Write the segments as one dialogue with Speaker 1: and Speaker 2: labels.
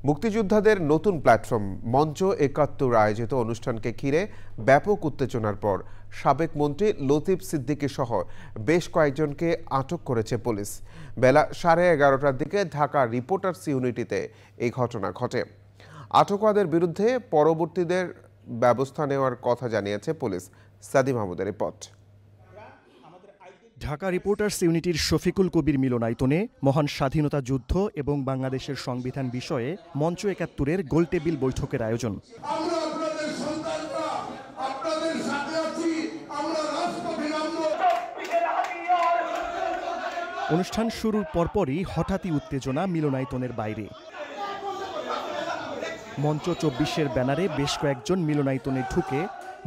Speaker 1: মুক্তিযোদ্ধাদের নতুন প্ল্যাটফর্ম মঞ্চ ৭১ আয়োজিত অনুষ্ঠানকে ঘিরে ব্যাপক উত্তেজনার পর সাবেক মন্ত্রী লতিফ সিদ্দিকী সহ বেশ কয়েকজনকে আটক করেছে পুলিশ। বেলা 11:30টার দিকে ঢাকা রিপোর্টার্স ইউনিটিতে এই ঘটনা ঘটে। আটকদের বিরুদ্ধে পরবর্তীদের ব্যবস্থা নেওয়ার কথা জানিয়েছে পুলিশ। সাদি মাহমুদের রিপোর্ট।
Speaker 2: ঢাকা রিপোর্টার্স ইউনিটির শফিকুল কবির মিলনায়তনে মহান স্বাধীনতা যুদ্ধ এবং বাংলাদেশের সংবিধান বিষয়ে মঞ্চ ৭১-এর গোলটেবিল বৈঠকের আয়োজন। অনুষ্ঠান শুরুর পরপরই হঠাৎই উত্তেজনা মিলনায়তনের বাইরে। মঞ্চ ২৪-এর ব্যানারে বেশ কয়েকজন মিলনায়তনে ঢুকে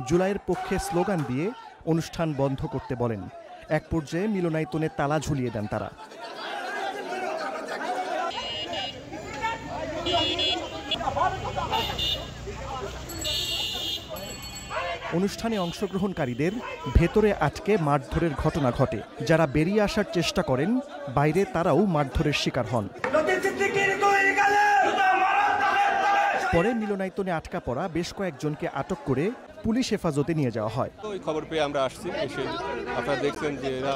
Speaker 2: জুলাইয়ের পক্ষে স্লোগান দিয়ে অনুষ্ঠান বন্ধ করতে বলেন। এক পর্যায়ে মিলনায়তনে তালা ঝুলিয়ে দেন তারা। অনুষ্ঠানে অংশগ্রহণকারীদের ভেতরে আটকে মারধরের ঘটনা ঘটে। যারা বেরিয়ে আসার চেষ্টা করেন বাইরে তারাও মারধরের শিকার হন। পরে মিলনায়তনে আটকা পড়া বেশ কয়েকজনকে আটক করে পুলিশ হেফাজতে নিয়ে যাওয়া হয়।
Speaker 3: ওই খবর পেয়ে আমরা আসছি, এসে আপনারা দেখছেন যে এরা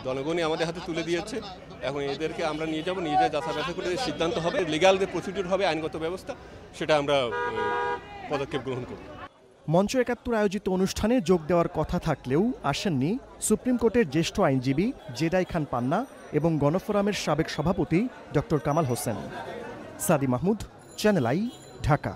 Speaker 3: জনগণই আমাদের হাতে তুলে দিয়েছে। এখন এদেরকে আমরা নিয়ে যাব, নিয়ে যাই যাচাই করে সিদ্ধান্ত হবে, লিগ্যাল যে প্রসিডিউর হবে, আইনগত ব্যবস্থা, সেটা আমরা পদক্ষেপ গ্রহণ করব।
Speaker 2: মঞ্চ ৭১ আয়োজিত অনুষ্ঠানে যোগ দেওয়ার কথা থাকলেও আসেননি সুপ্রিম কোর্টের জ্যেষ্ঠ আইনজীবী জেদাই খান পান্না এবং গণফোরামের সাবেক সভাপতি ডক্টর কামাল হোসেন। সাদি মাহমুদ, চ্যানেল আই, ঢাকা।